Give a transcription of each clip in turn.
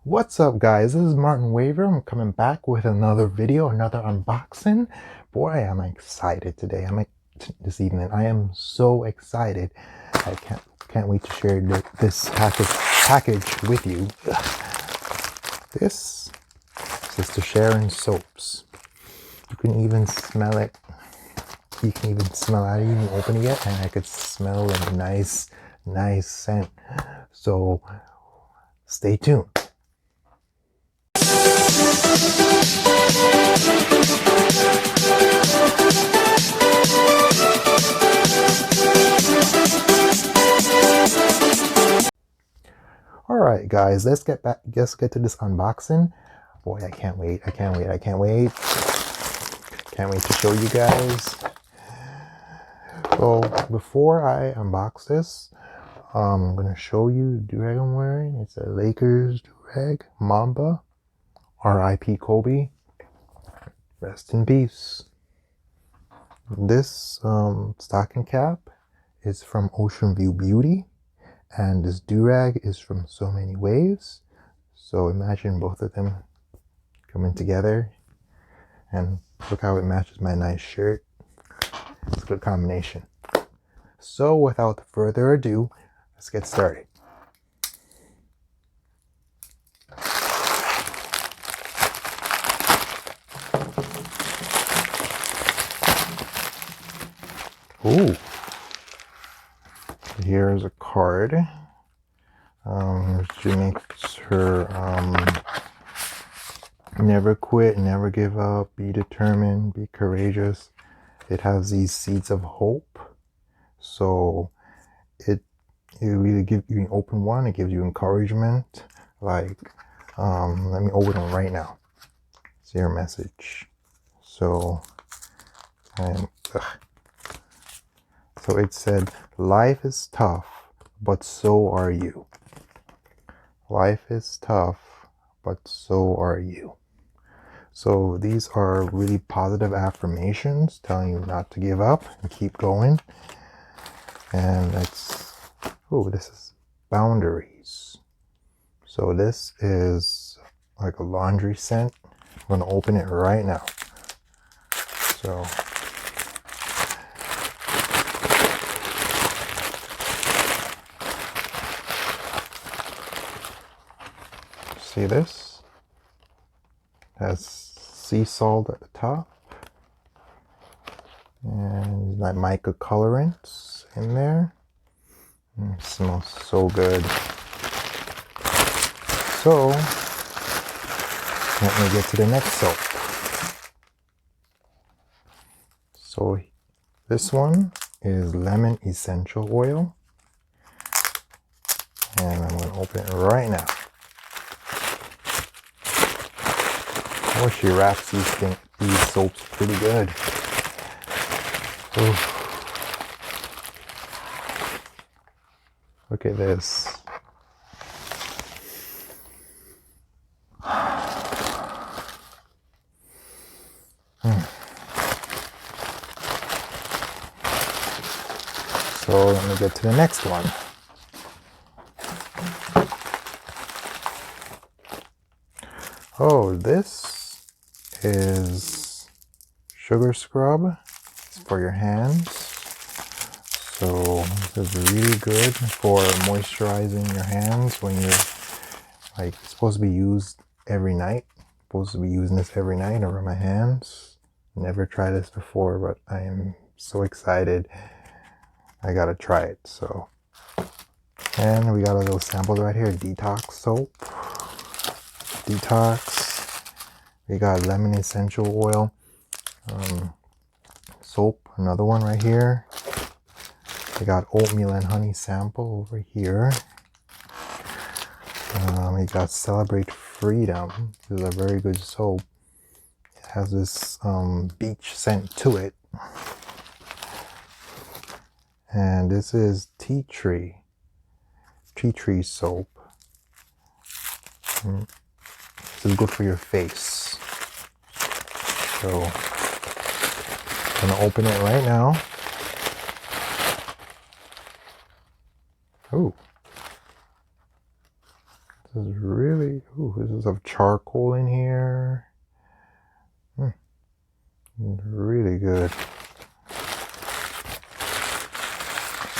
What's up, guys? This is Martin Waver. I'm coming back with another video, another unboxing. Boy, am I excited today. This evening. I am so excited. I can't wait to share this package with you. This is Sister Sharon soaps. You can even smell it. You can even smell it. I didn't even open it yet, and I could smell a nice scent. So stay tuned. Alright guys, let's get to this unboxing. Boy, I can't wait. Can't wait to show you guys. So before I unbox this, I'm gonna show you the durag I'm wearing. It's a Lakers durag, Mamba, R.I.P. Kobe. Rest in peace. This stocking cap is from Ocean View Beauty, and this durag is from So Many Waves. So imagine both of them coming together, and look how it matches my nice shirt. It's a good combination. So without further ado, let's get started. Ooh, here's a card. She makes her never quit, never give up, be determined, be courageous. It has these seeds of hope. So it really gives you an open one. It gives you encouragement. Like, let me open them right now. It's your message. So, so it said, life is tough, but so are you. Life is tough, but so are you. So these are really positive affirmations telling you not to give up and keep going. And it's, oh, this is boundaries. So this is like a laundry scent. I'm going to open it right now. So see this? It has sea salt at the top. And that mica colorants in there. It smells so good. So let me get to the next soap. So this one is lemon essential oil. And I'm going to open it right now. Oh, she wraps these soaps pretty good. Ooh. Look at this. So let me get to the next one. Oh, this is sugar scrub. It's for your hands. So this is really good for moisturizing your hands when you're like supposed to be used every night. Supposed to be using this every night over my hands. Never tried this before, but I am so excited. I gotta try it. So, and we got a little sample right here. Detox soap. Detox. We got lemon essential oil. Soap. Another one right here. We got oatmeal and honey sample over here. We got Celebrate Freedom. This is a very good soap. It has this beach scent to it. And this is tea tree soap. This is good for your face. So I'm gonna open it right now. Ooh, This is really, ooh, this is of charcoal in here. Really good.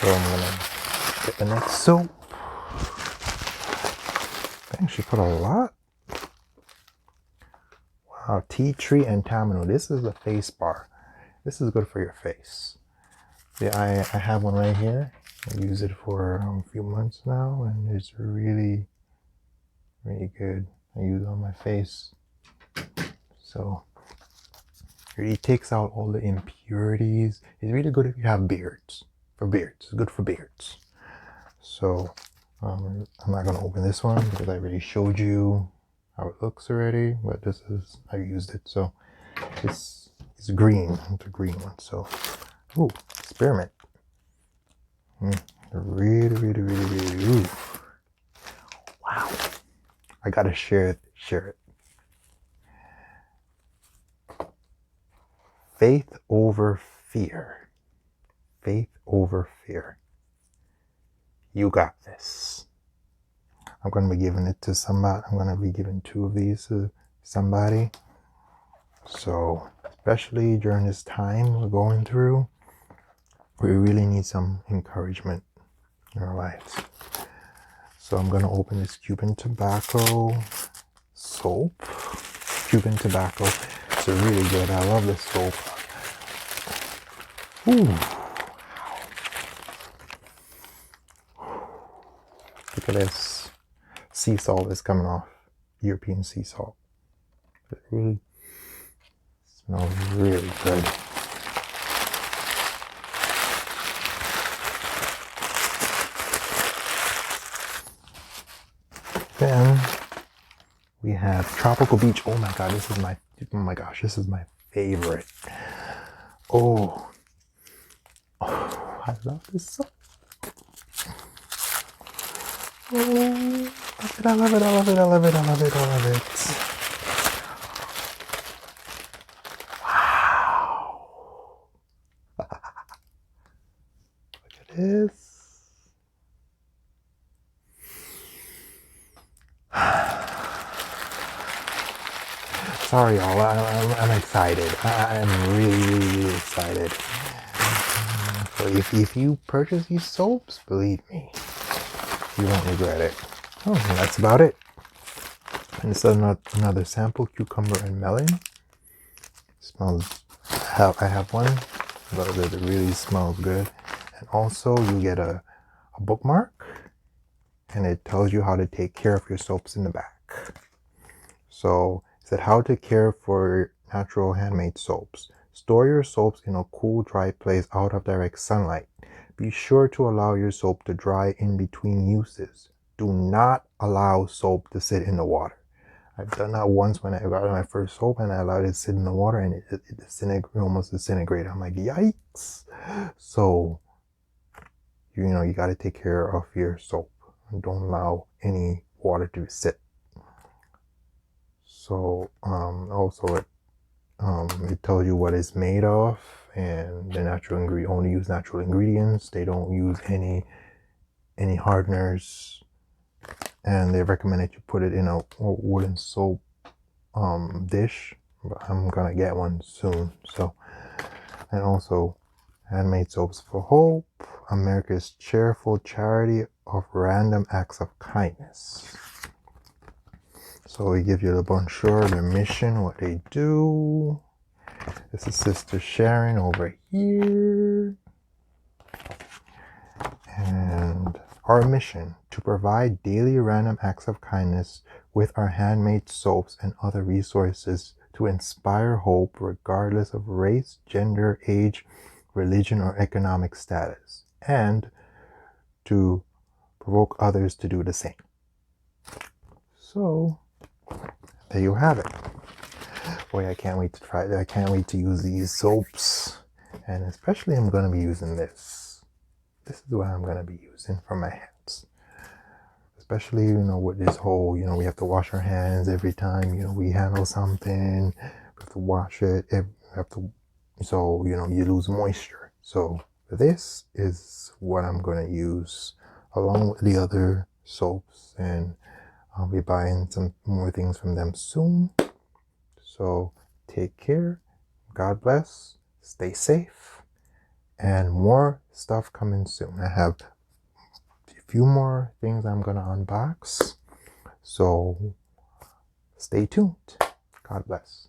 So I'm gonna get the next soap. Dang, she put a lot. Wow, tea tree and tamarind. This is a face bar. This is good for your face. Yeah, I have one right here. I use it for a few months now, and it's really, really good. I use it on my face. So it really takes out all the impurities. It's really good if you have beards. For beards, it's good for beards. So I'm not gonna open this one because I already showed you how it looks already. But this is, I used it, so it's green. It's a green one. So, ooh, spearmint. Really, really, really, really. Ooh. Wow. I gotta share it. Faith over fear. Faith over fear. You got this. I'm going to be giving it to somebody. I'm going to be giving 2 of these to somebody. So, especially during this time we're going through, we really need some encouragement in our lives. So I'm going to open this Cuban tobacco soap. Cuban tobacco. It's really good. I love this soap. Ooh. Look at this. Sea salt is coming off. European sea salt. It really smells really good. Then we have Tropical Beach. Oh my god, this is my, oh my gosh, this is my favorite. Oh, I love this soap. Oh, I love it, I love it, I love it, I love it, I love it. Wow. Look at this. Sorry, y'all. I'm excited. I'm really excited. So if you purchase these soaps, believe me, you won't regret it. Oh, and that's about it. And this is another sample, cucumber and melon. Smells. I have one, but it really smells good. And also, you get a bookmark, and it tells you how to take care of your soaps in the back. So it said how to care for natural handmade soaps. Store your soaps in a cool, dry place out of direct sunlight. Be sure to allow your soap to dry in between uses. Do not allow soap to sit in the water. I've done that once when I got my first soap and I allowed it to sit in the water and it almost disintegrated. I'm like, yikes. So, you got to take care of your soap. Don't allow any water to sit. So, also it tells you what it's made of and the natural ingredient. Only use natural ingredients. They don't use any hardeners, and they recommend that you put it in a wooden soap dish. But I'm gonna get one soon. So, and also Handmade Soaps for Hope, America's cheerful charity of random acts of kindness. So we give you the brochure, their mission, what they do. This is Sister Sharon over here. And our mission, to provide daily random acts of kindness with our handmade soaps and other resources to inspire hope regardless of race, gender, age, religion, or economic status, and to provoke others to do the same. So, there you have it. Boy, I can't wait to try it. I can't wait to use these soaps. And especially I'm going to be using this. This is what I'm going to be using for my hands. Especially, with this whole, we have to wash our hands every time, we handle something. We have to wash it. So, you lose moisture. So this is what I'm going to use along with the other soaps and I'll be buying some more things from them soon. So take care. God bless. Stay safe. And more stuff coming soon. I have a few more things I'm going to unbox. So stay tuned. God bless.